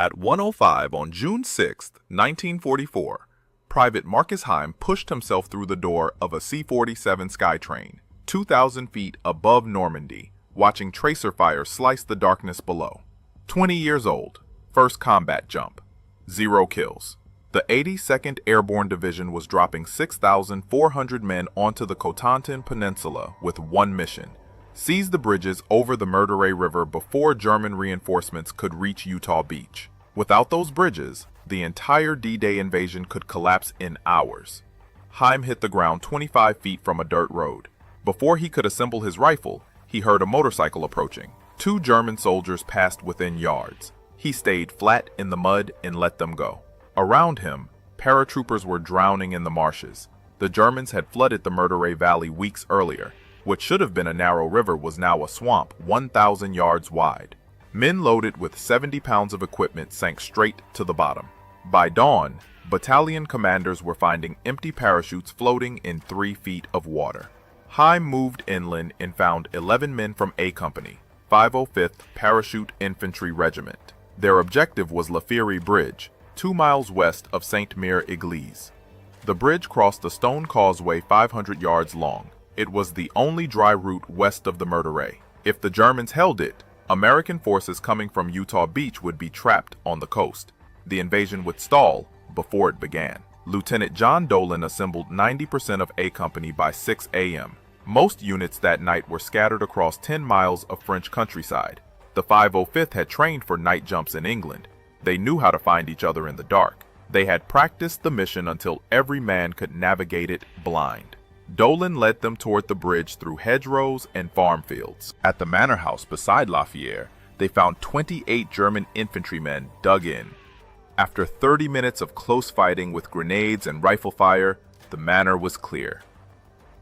At 1:05 on June 6, 1944, Private Marcus Heim pushed himself through the door of a C-47 Skytrain, 2,000 feet above Normandy, watching tracer fire slice the darkness below. 20 years old, first combat jump, 0 kills. The 82nd Airborne Division was dropping 6,400 men onto the Cotentin Peninsula with one mission: seize the bridges over the Meurthe River before German reinforcements could reach Utah Beach. Without those bridges, the entire D-Day invasion could collapse in hours. Heim hit the ground 25 feet from a dirt road. Before he could assemble his rifle, he heard a motorcycle approaching. 2 German soldiers passed within yards. He stayed flat in the mud and let them go. Around him, paratroopers were drowning in the marshes. The Germans had flooded the Meurthe Valley weeks earlier. What should have been a narrow river was now a swamp 1,000 yards wide. Men loaded with 70 pounds of equipment sank straight to the bottom. By dawn, battalion commanders were finding empty parachutes floating in 3 feet of water. Heim moved inland and found 11 men from A Company, 505th Parachute Infantry Regiment. Their objective was La Fiery Bridge, 2 miles west of Sainte-Mère-Église. The bridge crossed a stone causeway 500 yards long. It was the only dry route west of the Meurthe. If the Germans held it, American forces coming from Utah Beach would be trapped on the coast. The invasion would stall before it began. Lieutenant John Dolan assembled 90% of A Company by 6 a.m. Most units that night were scattered across 10 miles of French countryside. The 505th had trained for night jumps in England. They knew how to find each other in the dark. They had practiced the mission until every man could navigate it blind. Dolan led them toward the bridge through hedgerows and farm fields. At the manor house beside Lafayette, they found 28 German infantrymen dug in. After 30 minutes of close fighting with grenades and rifle fire, the manor was clear.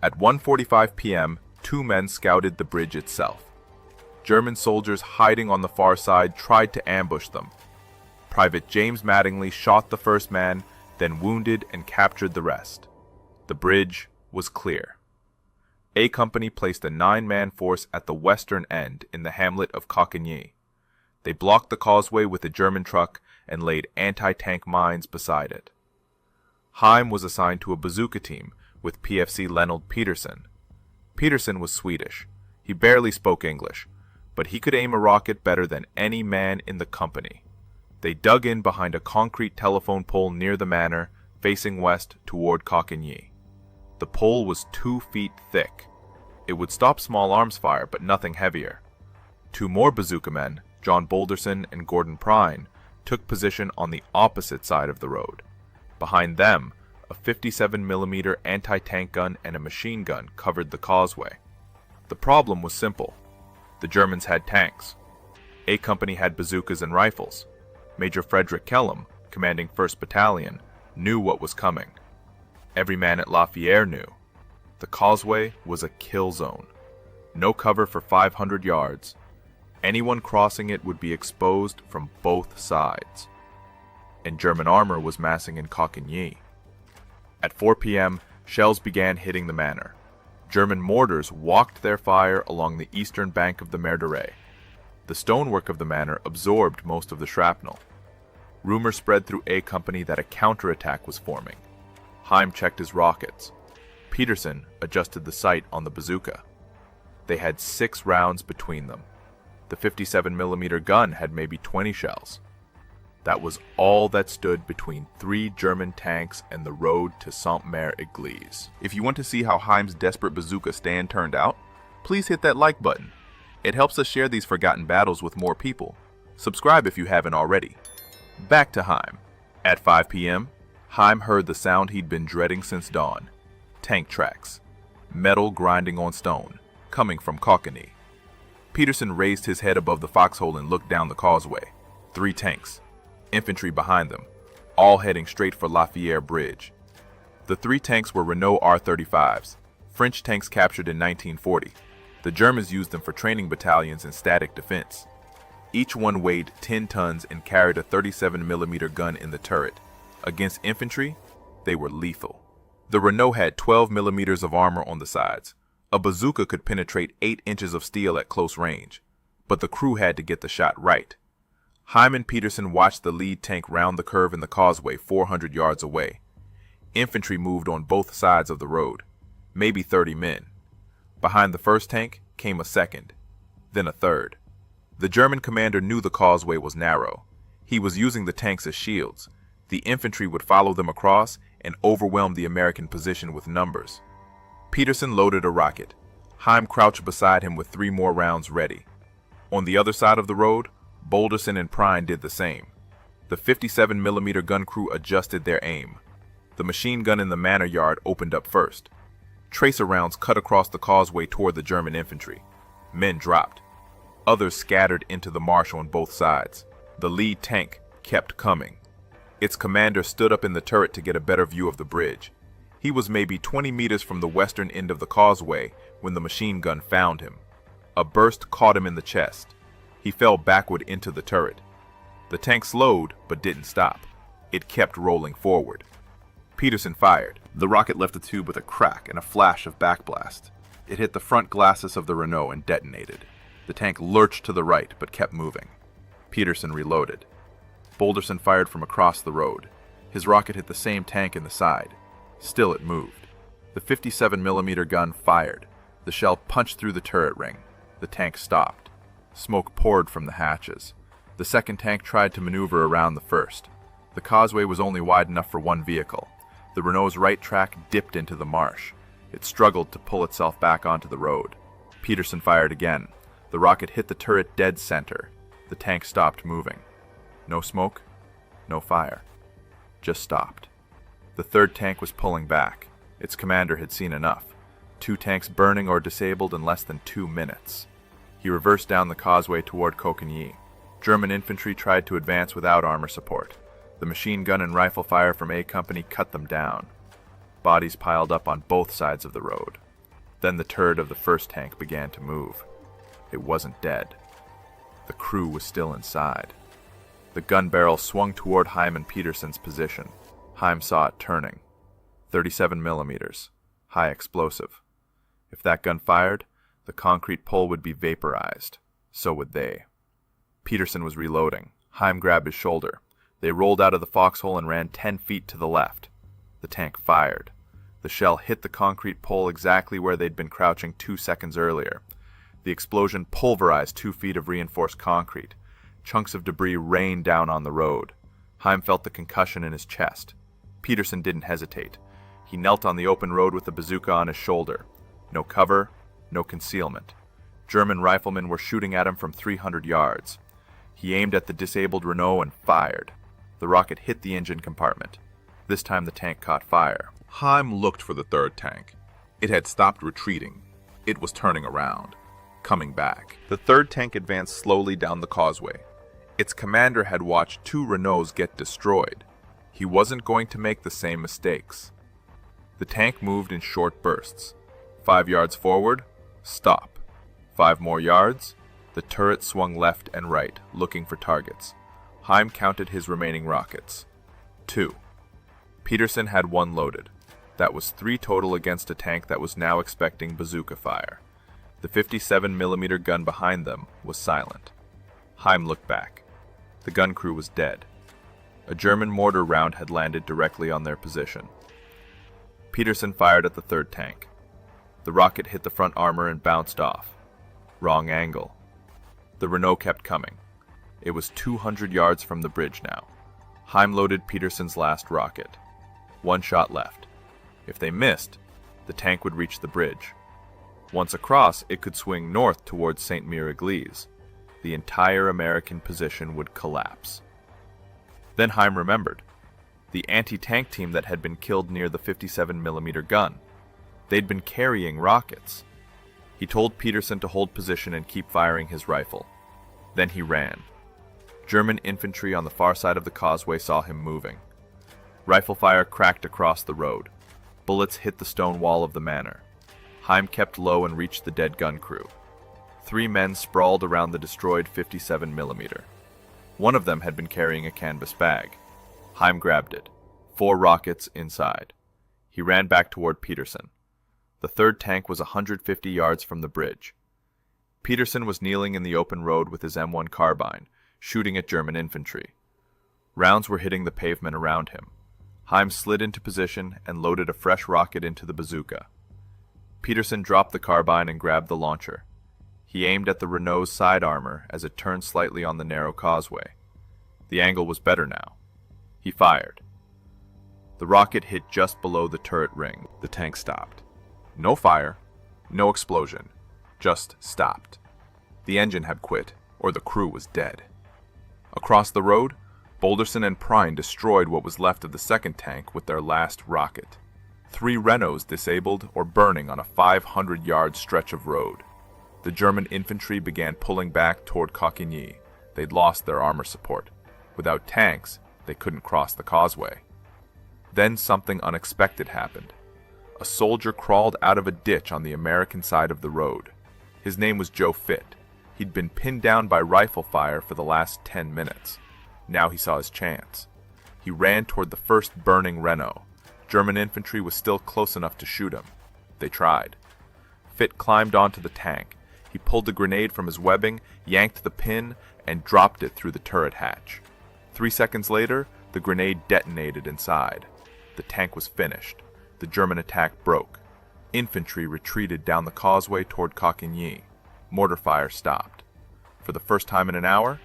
At 1:45 p.m., 2 men scouted the bridge itself. German soldiers hiding on the far side tried to ambush them. Private James Mattingly shot the first man, then wounded and captured the rest. The bridge was clear. A Company placed a 9-man force at the western end in the hamlet of Coquigny. They blocked the causeway with a German truck and laid anti-tank mines beside it. Heim was assigned to a bazooka team with PFC Lenold Peterson. Peterson was Swedish. He barely spoke English, but he could aim a rocket better than any man in the company. They dug in behind a concrete telephone pole near the manor, facing west toward Coquigny. The pole was 2 feet thick. It would stop small arms fire, but nothing heavier. 2 more bazooka men, John Boulderson and Gordon Prine, took position on the opposite side of the road. Behind them, a 57mm anti-tank gun and a machine gun covered the causeway. The problem was simple. The Germans had tanks. A Company had bazookas and rifles. Major Frederick Kellum, commanding 1st Battalion, knew what was coming. Every man at Lafayette knew. The causeway was a kill zone. No cover for 500 yards. Anyone crossing it would be exposed from both sides. And German armor was massing in Coquigny. At 4 p.m., shells began hitting the manor. German mortars walked their fire along the eastern bank of the Meurthe. The stonework of the manor absorbed most of the shrapnel. Rumor spread through A Company that a counterattack was forming. Heim checked his rockets. Peterson adjusted the sight on the bazooka. They had 6 rounds between them. The 57mm gun had maybe 20 shells. That was all that stood between 3 German tanks and the road to Sainte-Mère-Église. If you want to see how Heim's desperate bazooka stand turned out, please hit that like button. It helps us share these forgotten battles with more people. Subscribe if you haven't already. Back to Heim. At 5 p.m., Heim heard the sound he'd been dreading since dawn. Tank tracks. Metal grinding on stone, coming from Coquigny. Peterson raised his head above the foxhole and looked down the causeway. 3 tanks. Infantry behind them, all heading straight for Lafayette Bridge. The 3 tanks were Renault R-35s, French tanks captured in 1940. The Germans used them for training battalions in static defense. Each one weighed 10 tons and carried a 37mm gun in the turret. Against infantry, they were lethal. The Renault had 12mm of armor on the sides. A bazooka could penetrate 8 inches of steel at close range, but the crew had to get the shot right. Heim and Peterson watched the lead tank round the curve in the causeway 400 yards away. Infantry moved on both sides of the road, maybe 30 men. Behind the first tank came a second, then a third. The German commander knew the causeway was narrow. He was using the tanks as shields. The infantry would follow them across and overwhelm the American position with numbers. Peterson loaded a rocket. Heim crouched beside him with 3 more rounds ready. On the other side of the road, Boulderson and Prine did the same. The 57mm gun crew adjusted their aim. The machine gun in the manor yard opened up first. Tracer rounds cut across the causeway toward the German infantry. Men dropped. Others scattered into the marsh on both sides. The lead tank kept coming. Its commander stood up in the turret to get a better view of the bridge. He was maybe 20 meters from the western end of the causeway when the machine gun found him. A burst caught him in the chest. He fell backward into the turret. The tank slowed, but didn't stop. It kept rolling forward. Peterson fired. The rocket left the tube with a crack and a flash of backblast. It hit the front glacis of the Renault and detonated. The tank lurched to the right, but kept moving. Peterson reloaded. Boulderson fired from across the road. His rocket hit the same tank in the side. Still it moved. The 57mm gun fired. The shell punched through the turret ring. The tank stopped. Smoke poured from the hatches. The second tank tried to maneuver around the first. The causeway was only wide enough for one vehicle. The Renault's right track dipped into the marsh. It struggled to pull itself back onto the road. Peterson fired again. The rocket hit the turret dead center. The tank stopped moving. No smoke, no fire. Just stopped. The third tank was pulling back. Its commander had seen enough. 2 tanks burning or disabled in less than 2 minutes. He reversed down the causeway toward Cocigny. German infantry tried to advance without armor support. The machine gun and rifle fire from A Company cut them down. Bodies piled up on both sides of the road. Then the turret of the first tank began to move. It wasn't dead. The crew was still inside. The gun barrel swung toward Heim and Peterson's position. Heim saw it turning. 37mm, high explosive. If that gun fired, the concrete pole would be vaporized. So would they. Peterson was reloading. Heim grabbed his shoulder. They rolled out of the foxhole and ran 10 feet to the left. The tank fired. The shell hit the concrete pole exactly where they'd been crouching 2 seconds earlier. The explosion pulverized 2 feet of reinforced concrete. Chunks of debris rained down on the road. Heim felt the concussion in his chest. Peterson didn't hesitate. He knelt on the open road with the bazooka on his shoulder. No cover, no concealment. German riflemen were shooting at him from 300 yards. He aimed at the disabled Renault and fired. The rocket hit the engine compartment. This time the tank caught fire. Heim looked for the third tank. It had stopped retreating. It was turning around, coming back. The third tank advanced slowly down the causeway. Its commander had watched 2 Renaults get destroyed. He wasn't going to make the same mistakes. The tank moved in short bursts. 5 yards forward, stop. 5 more yards, the turret swung left and right, looking for targets. Heim counted his remaining rockets. 2. Peterson had 1 loaded. That was 3 total against a tank that was now expecting bazooka fire. The 57mm gun behind them was silent. Heim looked back. The gun crew was dead. A German mortar round had landed directly on their position. Peterson fired at the third tank. The rocket hit the front armor and bounced off. Wrong angle. The Renault kept coming. It was 200 yards from the bridge now. Heim loaded Peterson's last rocket. 1 shot left. If they missed, the tank would reach the bridge. Once across, it could swing north towards St. Mir-Église. The entire American position would collapse. Then Heim remembered. The anti-tank team that had been killed near the 57mm gun. They'd been carrying rockets. He told Peterson to hold position and keep firing his rifle. Then he ran. German infantry on the far side of the causeway saw him moving. Rifle fire cracked across the road. Bullets hit the stone wall of the manor. Heim kept low and reached the dead gun crew. 3 men sprawled around the destroyed 57mm. One of them had been carrying a canvas bag. Heim grabbed it. 4 rockets inside. He ran back toward Peterson. The third tank was 150 yards from the bridge. Peterson was kneeling in the open road with his M1 carbine, shooting at German infantry. Rounds were hitting the pavement around him. Heim slid into position and loaded a fresh rocket into the bazooka. Peterson dropped the carbine and grabbed the launcher. He aimed at the Renault's side armor as it turned slightly on the narrow causeway. The angle was better now. He fired. The rocket hit just below the turret ring. The tank stopped. No fire, no explosion, just stopped. The engine had quit, or the crew was dead. Across the road, Boulderson and Prine destroyed what was left of the second tank with their last rocket. 3 Renaults disabled or burning on a 500-yard stretch of road. The German infantry began pulling back toward Coquigny. They'd lost their armor support. Without tanks, they couldn't cross the causeway. Then something unexpected happened. A soldier crawled out of a ditch on the American side of the road. His name was Joe Fitt. He'd been pinned down by rifle fire for the last 10 minutes. Now he saw his chance. He ran toward the first burning Renault. German infantry was still close enough to shoot him. They tried. Fitt climbed onto the tank. He pulled a grenade from his webbing, yanked the pin, and dropped it through the turret hatch. 3 seconds later, the grenade detonated inside. The tank was finished. The German attack broke. Infantry retreated down the causeway toward Coquigny. Mortar fire stopped. For the first time in an hour,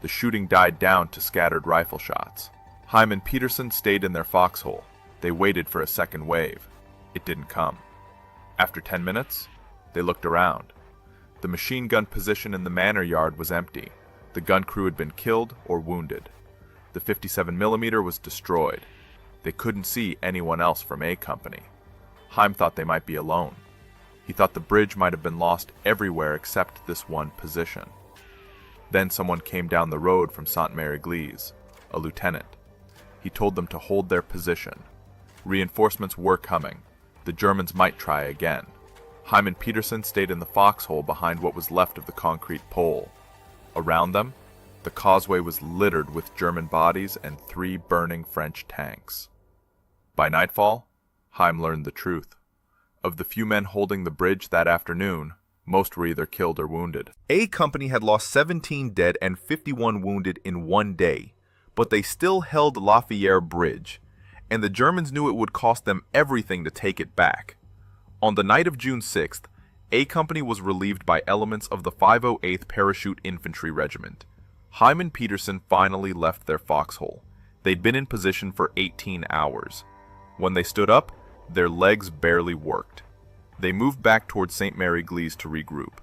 the shooting died down to scattered rifle shots. Heim and Peterson stayed in their foxhole. They waited for a second wave. It didn't come. After 10 minutes, they looked around. The machine gun position in the manor yard was empty. The gun crew had been killed or wounded. The 57mm was destroyed. They couldn't see anyone else from A Company. Heim thought they might be alone. He thought the bridge might have been lost everywhere except this one position. Then someone came down the road from Sainte-Mère-Église, a lieutenant. He told them to hold their position. Reinforcements were coming. The Germans might try again. Heim and Peterson stayed in the foxhole behind what was left of the concrete pole. Around them, the causeway was littered with German bodies and 3 burning French tanks. By nightfall, Heim learned the truth. Of the few men holding the bridge that afternoon, most were either killed or wounded. A Company had lost 17 dead and 51 wounded in one day, but they still held Lafayette Bridge, and the Germans knew it would cost them everything to take it back. On the night of June 6th, A Company was relieved by elements of the 508th Parachute Infantry Regiment. Heim and Peterson finally left their foxhole. They'd been in position for 18 hours. When they stood up, their legs barely worked. They moved back toward Sainte-Mère-Église to regroup.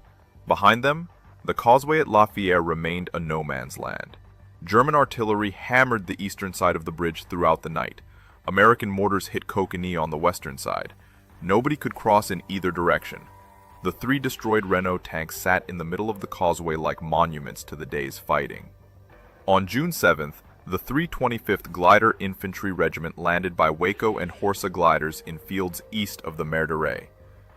Behind them, the causeway at Lafayette remained a no-man's land. German artillery hammered the eastern side of the bridge throughout the night. American mortars hit Coquigny on the western side. Nobody could cross in either direction. The 3 destroyed Renault tanks sat in the middle of the causeway like monuments to the day's fighting. On June 7th, the 325th Glider Infantry Regiment landed by Waco and Horsa gliders in fields east of the Mer de Ray.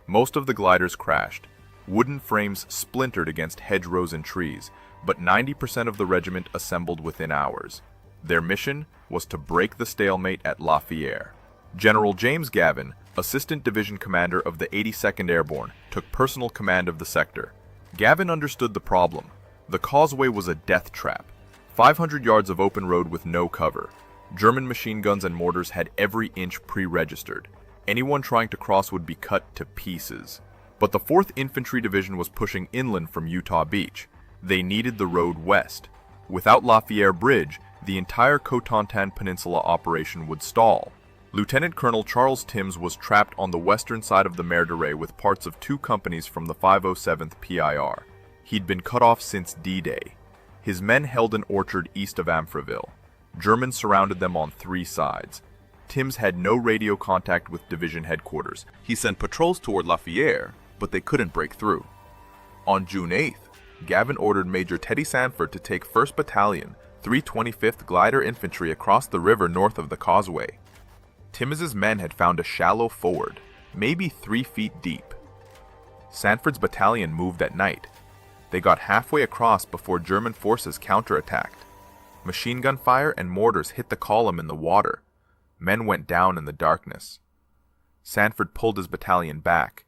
Most of the gliders crashed. Wooden frames splintered against hedgerows and trees, but 90% of the regiment assembled within hours. Their mission was to break the stalemate at Lafayette. General James Gavin, Assistant Division Commander of the 82nd Airborne, took personal command of the sector. Gavin understood the problem. The causeway was a death trap. 500 yards of open road with no cover. German machine guns and mortars had every inch pre-registered. Anyone trying to cross would be cut to pieces. But the 4th Infantry Division was pushing inland from Utah Beach. They needed the road west. Without Lafayette Bridge, the entire Cotentin Peninsula operation would stall. Lieutenant Colonel Charles Timms was trapped on the western side of the Mer de Ray with parts of 2 companies from the 507th PIR. He'd been cut off since D-Day. His men held an orchard east of Amfreville. Germans surrounded them on 3 sides. Timms had no radio contact with division headquarters. He sent patrols toward Lafayette, but they couldn't break through. On June 8th, Gavin ordered Major Teddy Sanford to take 1st Battalion, 325th Glider Infantry across the river north of the causeway. Timms's men had found a shallow ford, maybe 3 feet deep. Sanford's battalion moved at night. They got halfway across before German forces counterattacked. Machine gun fire and mortars hit the column in the water. Men went down in the darkness. Sanford pulled his battalion back.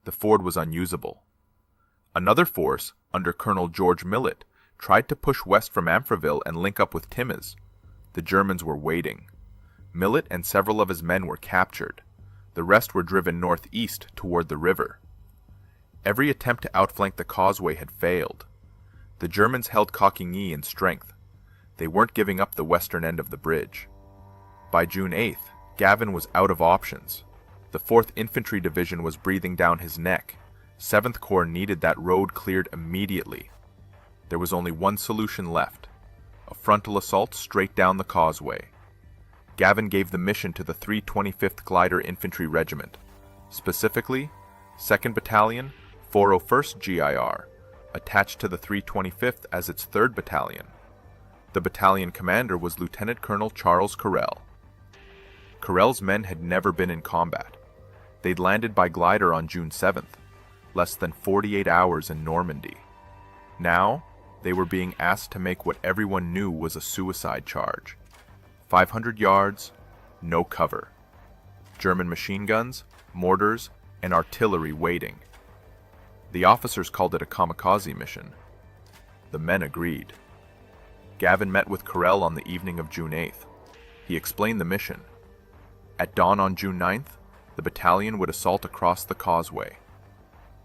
The ford was unusable. Another force, under Colonel George Millett, tried to push west from Amfreville and link up with Timmins. The Germans were waiting. Millet and several of his men were captured. The rest were driven northeast toward the river. Every attempt to outflank the causeway had failed. The Germans held Coquigny in strength. They weren't giving up the western end of the bridge. By June 8th, Gavin was out of options. The 4th Infantry Division was breathing down his neck. 7th Corps needed that road cleared immediately. There was only one solution left: a frontal assault straight down the causeway. Gavin gave the mission to the 325th Glider Infantry Regiment, specifically 2nd Battalion, 401st GIR, attached to the 325th as its 3rd Battalion. The battalion commander was Lieutenant Colonel Charles Carrel. Carrel's men had never been in combat. They'd landed by glider on June 7th, less than 48 hours in Normandy. Now, they were being asked to make what everyone knew was a suicide charge. 500 yards, no cover. German machine guns, mortars, and artillery waiting. The officers called it a kamikaze mission. The men agreed. Gavin met with Carrel on the evening of June 8th. He explained the mission. At dawn on June 9th, the battalion would assault across the causeway.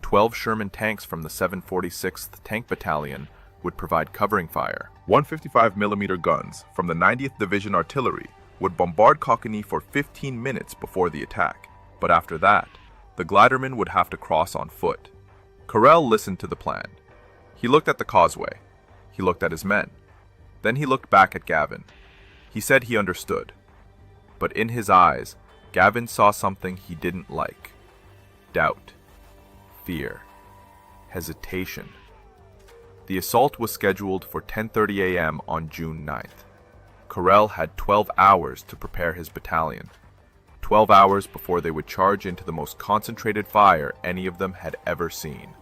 12 Sherman tanks from the 746th Tank Battalion would provide covering fire. 155mm guns from the 90th Division Artillery would bombard Coquigny for 15 minutes before the attack. But after that, the glidermen would have to cross on foot. Carrel listened to the plan. He looked at the causeway. He looked at his men. Then he looked back at Gavin. He said he understood. But in his eyes, Gavin saw something he didn't like. Doubt. Fear. Hesitation. The assault was scheduled for 10:30 a.m. on June 9th. Carrel had 12 hours to prepare his battalion. 12 hours before they would charge into the most concentrated fire any of them had ever seen.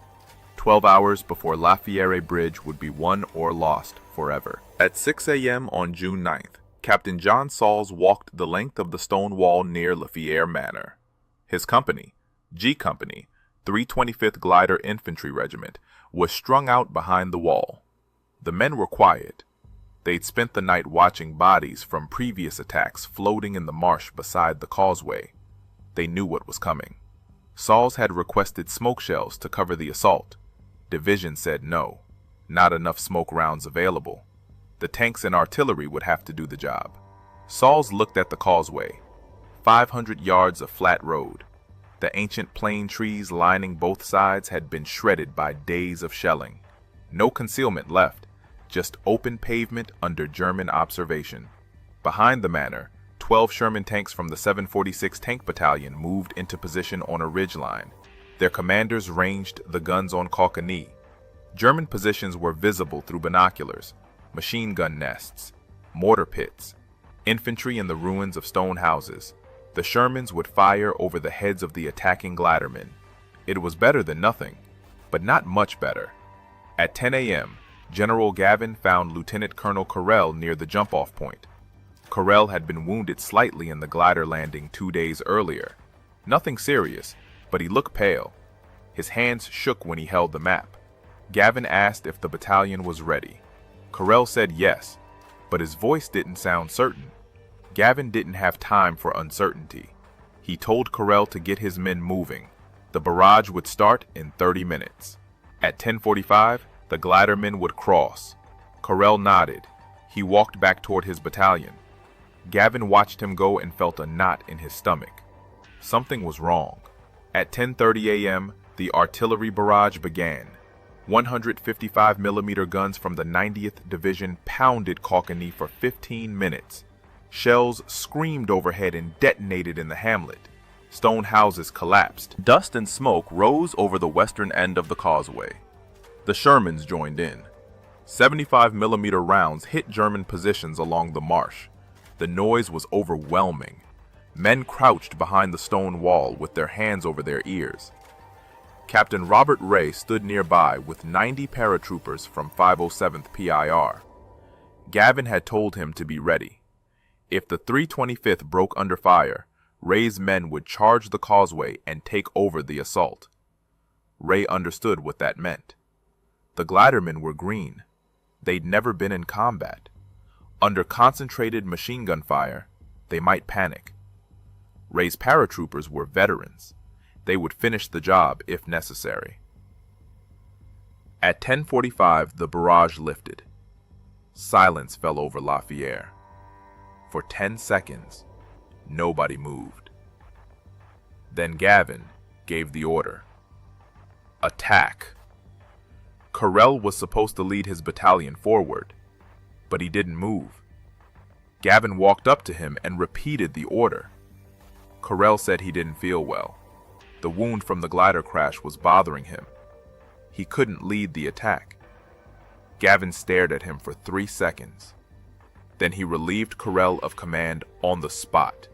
12 hours before La Fière Bridge would be won or lost forever. At 6 a.m. on June 9th, Captain John Sauls walked the length of the stone wall near La Fière Manor. His company, G Company, 325th Glider Infantry Regiment, was strung out behind the wall. The men were quiet. They'd spent the night watching bodies from previous attacks floating in the marsh beside the causeway. They knew what was coming. Sauls had requested smoke shells to cover the assault. Division said no, not enough smoke rounds available. The tanks and artillery would have to do the job. Sauls looked at the causeway. 500 yards of flat road. The ancient plane trees lining both sides had been shredded by days of shelling. No concealment left, just open pavement under German observation. Behind the manor, 12 Sherman tanks from the 746 Tank Battalion moved into position on a ridgeline. Their commanders ranged the guns on Coquigny. German positions were visible through binoculars, machine gun nests, mortar pits, infantry in the ruins of stone houses. The Shermans would fire over the heads of the attacking glidermen. It was better than nothing, but not much better. At 10 a.m., General Gavin found Lieutenant Colonel Carrel near the jump-off point. Carrel had been wounded slightly in the glider landing 2 days earlier. Nothing serious, but he looked pale. His hands shook when he held the map. Gavin asked if the battalion was ready. Carrel said yes, but his voice didn't sound certain. Gavin didn't have time for uncertainty. He told Carrel to get his men moving. The barrage would start in 30 minutes. At 10:45, the glidermen would cross. Carrel nodded. He walked back toward his battalion. Gavin watched him go and felt a knot in his stomach. Something was wrong. At 10:30 a.m., the artillery barrage began. 155mm guns from the 90th Division pounded Coquigny for 15 minutes. Shells screamed overhead and detonated in the hamlet. Stone houses collapsed. Dust and smoke rose over the western end of the causeway. The Shermans joined in. 75mm rounds hit German positions along the marsh. The noise was overwhelming. Men crouched behind the stone wall with their hands over their ears. Captain Robert Ray stood nearby with 90 paratroopers from 507th PIR. Gavin had told him to be ready. If the 325th broke under fire, Ray's men would charge the causeway and take over the assault. Ray understood what that meant. The glidermen were green. They'd never been in combat. Under concentrated machine gun fire, they might panic. Ray's paratroopers were veterans. They would finish the job if necessary. At 10:45, the barrage lifted. Silence fell over Lafayette. For 10 seconds, nobody moved. Then Gavin gave the order. Attack! Carrel was supposed to lead his battalion forward, but he didn't move. Gavin walked up to him and repeated the order. Carrel said he didn't feel well. The wound from the glider crash was bothering him. He couldn't lead the attack. Gavin stared at him for 3 seconds. Then he relieved Carrel of command on the spot.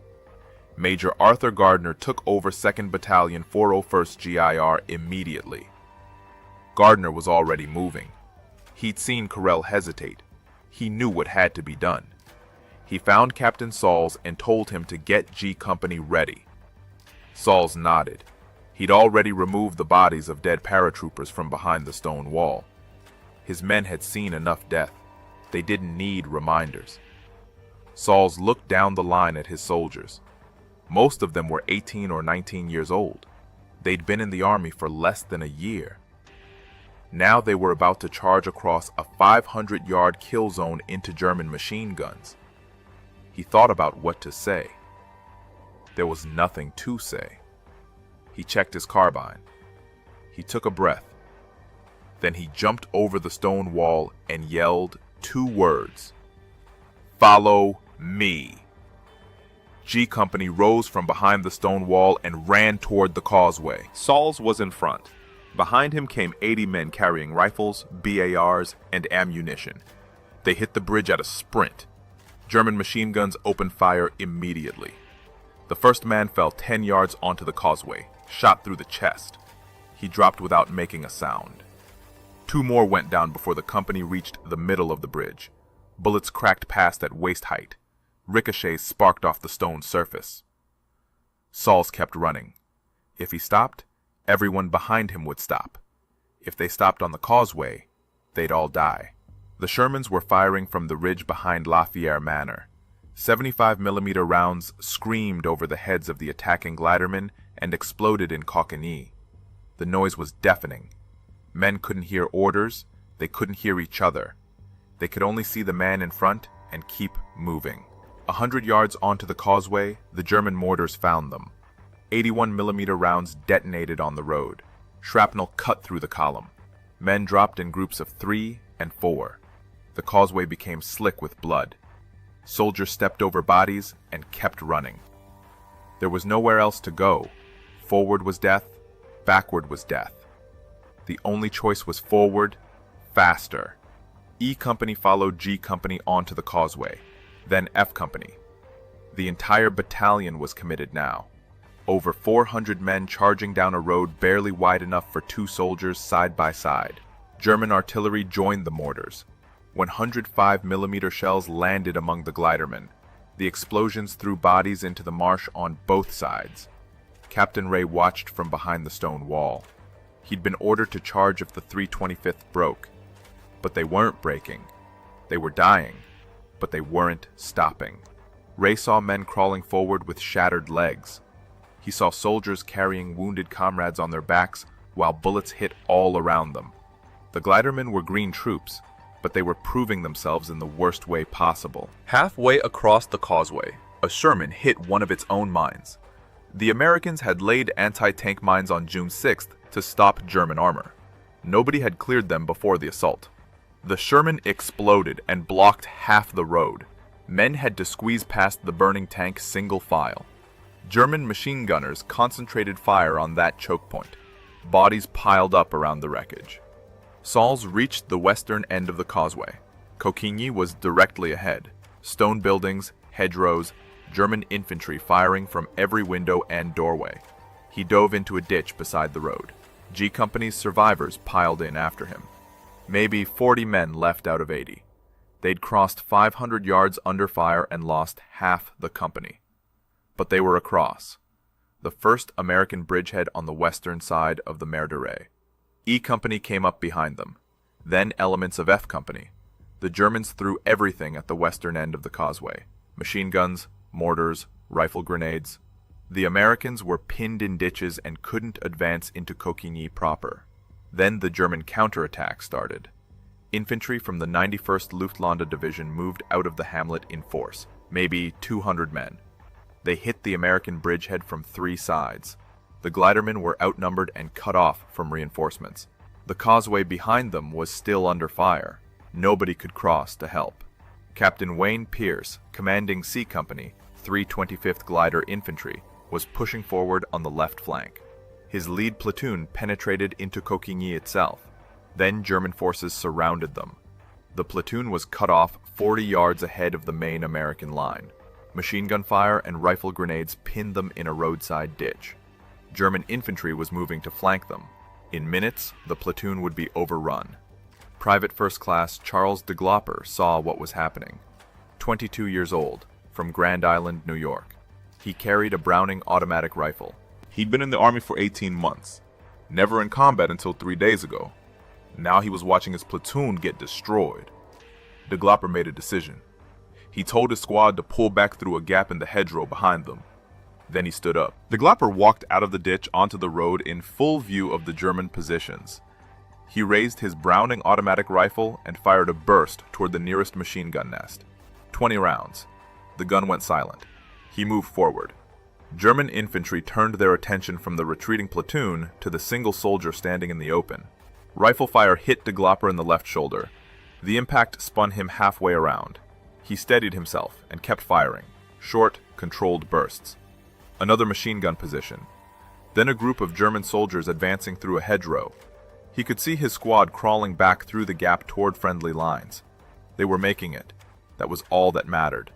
Major Arthur Gardner took over 2nd Battalion 401st GIR immediately. Gardner was already moving. He'd seen Carrel hesitate. He knew what had to be done. He found Captain Sauls and told him to get G Company ready. Sauls nodded. He'd already removed the bodies of dead paratroopers from behind the stone wall. His men had seen enough death. They didn't need reminders. Sauls looked down the line at his soldiers. Most of them were 18 or 19 years old. They'd been in the army for less than a year. Now they were about to charge across a 500-yard kill zone into German machine guns. He thought about what to say. There was nothing to say. He checked his carbine. He took a breath. Then he jumped over the stone wall and yelled 2 words. Follow me. G Company rose from behind the stone wall and ran toward the causeway. Sauls was in front. Behind him came 80 men carrying rifles, BARs, and ammunition. They hit the bridge at a sprint. German machine guns opened fire immediately. The first man fell 10 yards onto the causeway, shot through the chest. He dropped without making a sound. 2 more went down before the company reached the middle of the bridge. Bullets cracked past at waist height. Ricochets sparked off the stone surface. Sauls kept running. If he stopped, everyone behind him would stop. If they stopped on the causeway, they'd all die. The Shermans were firing from the ridge behind Lafayette Manor. 75mm rounds screamed over the heads of the attacking glidermen and exploded in Cockney. The noise was deafening. Men couldn't hear orders, they couldn't hear each other. They could only see the man in front and keep moving. 100 yards onto the causeway, the German mortars found them. 81mm rounds detonated on the road. Shrapnel cut through the column. Men dropped in groups of 3 and 4. The causeway became slick with blood. Soldiers stepped over bodies and kept running. There was nowhere else to go. Forward was death, backward was death. The only choice was forward, faster. E Company followed G Company onto the causeway, then F Company. The entire battalion was committed now. Over 400 men charging down a road barely wide enough for 2 soldiers side by side. German artillery joined the mortars. 105mm shells landed among the glidermen. The explosions threw bodies into the marsh on both sides. Captain Ray watched from behind the stone wall. He'd been ordered to charge if the 325th broke. But they weren't breaking. They were dying, but they weren't stopping. Ray saw men crawling forward with shattered legs. He saw soldiers carrying wounded comrades on their backs while bullets hit all around them. The glidermen were green troops, but they were proving themselves in the worst way possible. Halfway across the causeway, a Sherman hit one of its own mines. The Americans had laid anti-tank mines on June 6th to stop German armor. Nobody had cleared them before the assault. The Sherman exploded and blocked half the road. Men had to squeeze past the burning tank single file. German machine gunners concentrated fire on that choke point. Bodies piled up around the wreckage. Sauls reached the western end of the causeway. Coquigny was directly ahead. Stone buildings, hedgerows, German infantry firing from every window and doorway. He dove into a ditch beside the road. G Company's survivors piled in after him. Maybe 40 men left out of 80. They'd crossed 500 yards under fire and lost half the company. But they were across. The first American bridgehead on the western side of the Mer de Ray. E Company came up behind them. Then elements of F Company. The Germans threw everything at the western end of the causeway: machine guns, mortars, rifle grenades. The Americans were pinned in ditches and couldn't advance into Coquigny proper. Then the German counterattack started. Infantry from the 91st Luftlandedivision Division moved out of the hamlet in force, maybe 200 men. They hit the American bridgehead from 3 sides. The glidermen were outnumbered and cut off from reinforcements. The causeway behind them was still under fire. Nobody could cross to help. Captain Wayne Pierce, commanding C Company, 325th Glider Infantry, was pushing forward on the left flank. His lead platoon penetrated into Coquigny itself. Then German forces surrounded them. The platoon was cut off 40 yards ahead of the main American line. Machine gun fire and rifle grenades pinned them in a roadside ditch. German infantry was moving to flank them. In minutes, the platoon would be overrun. Private First Class Charles de Glopper saw what was happening. 22 years old, from Grand Island, New York. He carried a Browning automatic rifle. He'd been in the army for 18 months, never in combat until 3 days ago. Now he was watching his platoon get destroyed. De Glopper made a decision. He told his squad to pull back through a gap in the hedgerow behind them. Then he stood up. De Glopper walked out of the ditch onto the road in full view of the German positions. He raised his Browning automatic rifle and fired a burst toward the nearest machine gun nest. 20 rounds. The gun went silent. He moved forward. German infantry turned their attention from the retreating platoon to the single soldier standing in the open. Rifle fire hit de Glopper in the left shoulder. The impact spun him halfway around. He steadied himself and kept firing. Short, controlled bursts. Another machine gun position. Then a group of German soldiers advancing through a hedgerow. He could see his squad crawling back through the gap toward friendly lines. They were making it. That was all that mattered.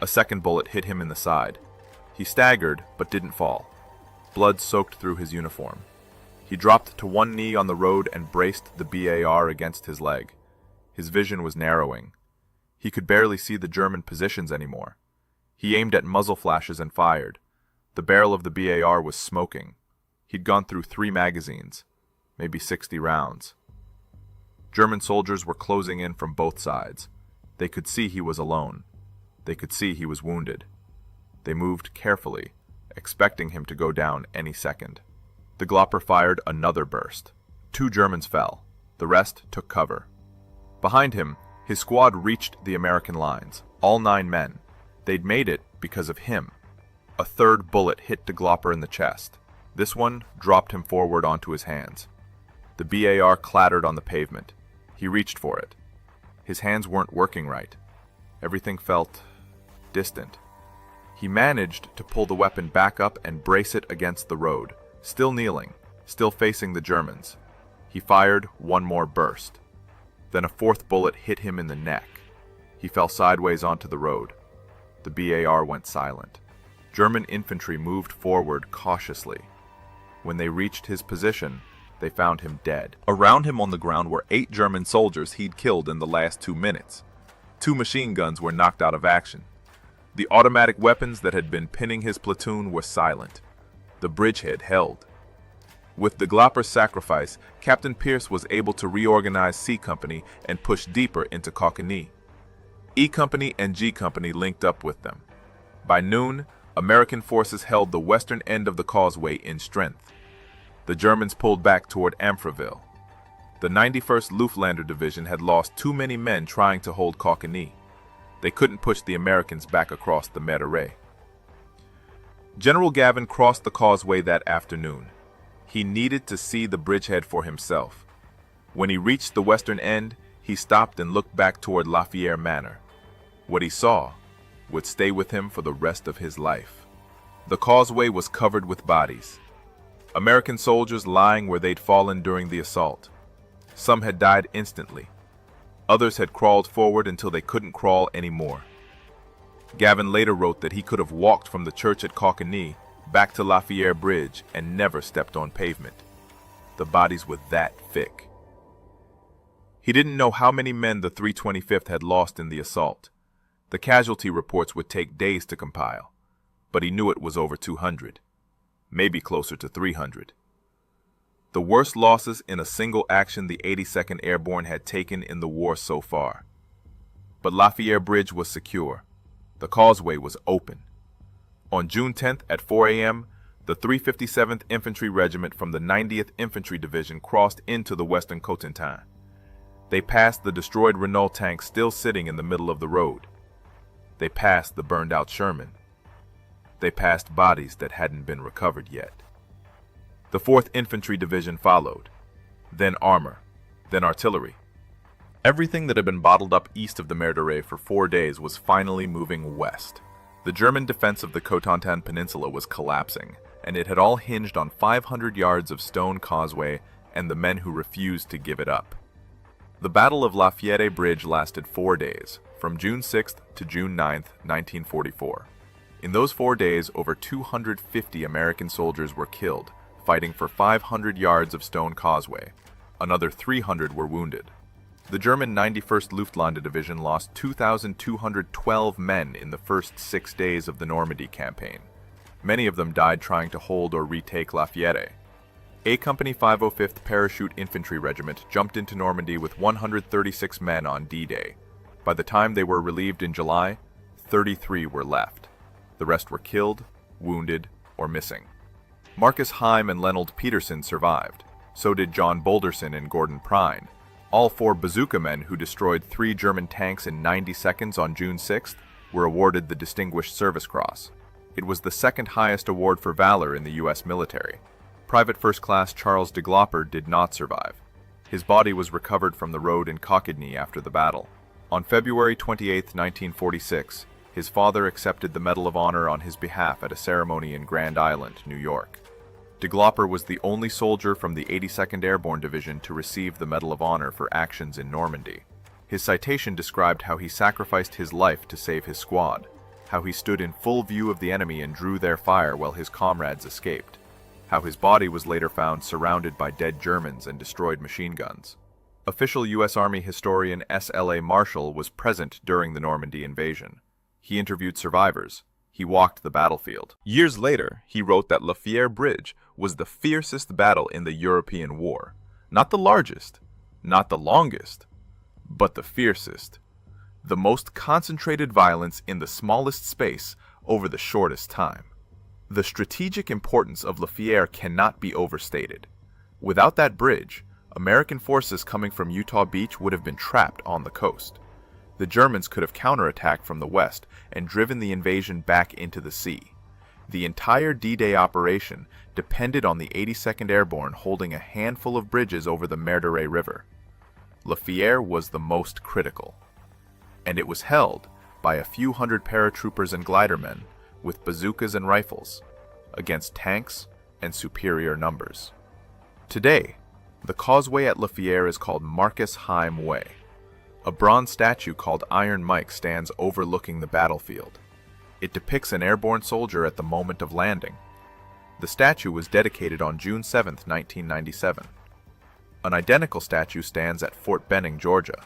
A second bullet hit him in the side. He staggered, but didn't fall. Blood soaked through his uniform. He dropped to one knee on the road and braced the BAR against his leg. His vision was narrowing. He could barely see the German positions anymore. He aimed at muzzle flashes and fired. The barrel of the BAR was smoking. He'd gone through 3 magazines, maybe 60 rounds. German soldiers were closing in from both sides. They could see he was alone. They could see he was wounded. They moved carefully, expecting him to go down any second. De Glopper fired another burst. 2 Germans fell. The rest took cover. Behind him, his squad reached the American lines, all 9 men. They'd made it because of him. A third bullet hit de Glopper in the chest. This one dropped him forward onto his hands. The BAR clattered on the pavement. He reached for it. His hands weren't working right. Everything felt distant. He managed to pull the weapon back up and brace it against the road, still kneeling, still facing the Germans. He fired one more burst. Then a 4th bullet hit him in the neck. He fell sideways onto the road. The BAR went silent. German infantry moved forward cautiously. When they reached his position, they found him dead. Around him on the ground were 8 German soldiers he'd killed in the last 2 minutes. 2 machine guns were knocked out of action. The automatic weapons that had been pinning his platoon were silent. The bridgehead held. With de Glopper's sacrifice, Captain Pierce was able to reorganize C Company and push deeper into Coquigny. E Company and G Company linked up with them. By noon, American forces held the western end of the causeway in strength. The Germans pulled back toward Amfreville. The 91st Luftlandedivision Division had lost too many men trying to hold Coquigny. They couldn't push the Americans back across the Marais. General Gavin crossed the causeway that afternoon. He needed to see the bridgehead for himself. When he reached the western end, he stopped and looked back toward Lafayette Manor. What he saw would stay with him for the rest of his life. The causeway was covered with bodies. American soldiers lying where they'd fallen during the assault. Some had died instantly. Others had crawled forward until they couldn't crawl anymore. Gavin later wrote that he could have walked from the church at Coquigny back to Lafayette Bridge and never stepped on pavement. The bodies were that thick. He didn't know how many men the 325th had lost in the assault. The casualty reports would take days to compile, but he knew it was over 200, maybe closer to 300. The worst losses in a single action the 82nd Airborne had taken in the war so far. But Lafayette Bridge was secure. The causeway was open. On June 10th at 4 a.m., the 357th Infantry Regiment from the 90th Infantry Division crossed into the western Cotentin. They passed the destroyed Renault tank still sitting in the middle of the road. They passed the burned-out Sherman. They passed bodies that hadn't been recovered yet. The 4th Infantry Division followed, then armor, then artillery. Everything that had been bottled up east of the Mer de Ré for 4 days was finally moving west. The German defense of the Cotentin Peninsula was collapsing, and it had all hinged on 500 yards of stone causeway and the men who refused to give it up. The Battle of Lafayette Bridge lasted 4 days, from June 6th to June 9th, 1944. In those 4 days, over 250 American soldiers were killed, fighting for 500 yards of stone causeway. Another 300 were wounded. The German 91st Luftlandedivision Division lost 2,212 men in the first 6 days of the Normandy campaign. Many of them died trying to hold or retake Lafayette. A Company 505th Parachute Infantry Regiment jumped into Normandy with 136 men on D-Day. By the time they were relieved in July, 33 were left. The rest were killed, wounded, or missing. Marcus Heim and Leonard Peterson survived. So did John Boulderson and Gordon Prine. All 4 Bazooka men who destroyed 3 German tanks in 90 seconds on June 6th were awarded the Distinguished Service Cross. It was the second highest award for valor in the U.S. military. Private First Class Charles de Glopper did not survive. His body was recovered from the road in Cockney after the battle. On February 28, 1946, his father accepted the Medal of Honor on his behalf at a ceremony in Grand Island, New York. De Glopper was the only soldier from the 82nd Airborne Division to receive the Medal of Honor for actions in Normandy. His citation described how he sacrificed his life to save his squad, how he stood in full view of the enemy and drew their fire while his comrades escaped, how his body was later found surrounded by dead Germans and destroyed machine guns. Official U.S. Army historian S.L.A. Marshall was present during the Normandy invasion. He interviewed survivors. He walked the battlefield. Years later, he wrote that Lafayette Bridge was the fiercest battle in the European War. Not the largest, not the longest, but the fiercest. The most concentrated violence in the smallest space over the shortest time. The strategic importance of Lafayette cannot be overstated. Without that bridge, American forces coming from Utah Beach would have been trapped on the coast. The Germans could have counterattacked from the west and driven the invasion back into the sea. The entire D-Day operation depended on the 82nd Airborne holding a handful of bridges over the Mer de Ré River. Lafayette was the most critical, and it was held by a few hundred paratroopers and glidermen with bazookas and rifles against tanks and superior numbers. Today, the causeway at Lafayette is called Marcus Heim Way. A bronze statue called Iron Mike stands overlooking the battlefield. It depicts an airborne soldier at the moment of landing. The statue was dedicated on June 7, 1997. An identical statue stands at Fort Benning, Georgia.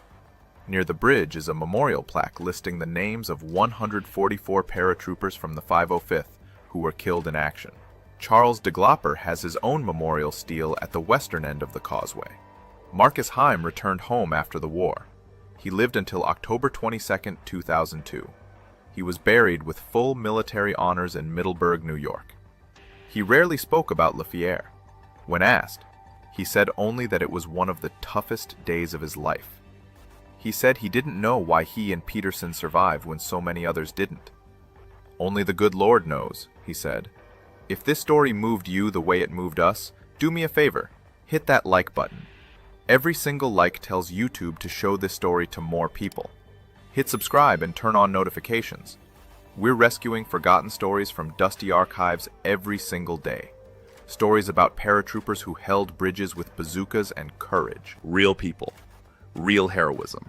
Near the bridge is a memorial plaque listing the names of 144 paratroopers from the 505th who were killed in action. Charles de Glopper has his own memorial stele at the western end of the causeway. Marcus Heim returned home after the war. He lived until October 22, 2002. He was buried with full military honors in Middleburg, New York. He rarely spoke about Lafayette. When asked, he said only that it was one of the toughest days of his life. He said he didn't know why he and Peterson survived when so many others didn't. "Only the good Lord knows," he said. "If this story moved you the way it moved us, do me a favor, hit that like button. Every single like tells YouTube to show this story to more people. Hit subscribe and turn on notifications. We're rescuing forgotten stories from dusty archives every single day. Stories about paratroopers who held bridges with bazookas and courage. Real people. Real heroism.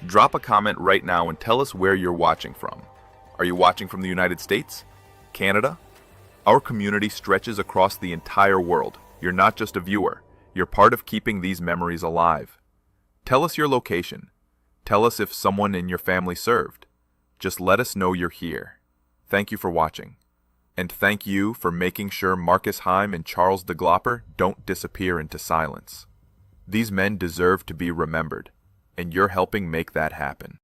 Drop a comment right now and tell us where you're watching from. Are you watching from the United States? Canada? Our community stretches across the entire world. You're not just a viewer. You're part of keeping these memories alive. Tell us your location. Tell us if someone in your family served. Just let us know you're here. Thank you for watching. And thank you for making sure Marcus Heim and Charles de Glopper don't disappear into silence. These men deserve to be remembered, and you're helping make that happen.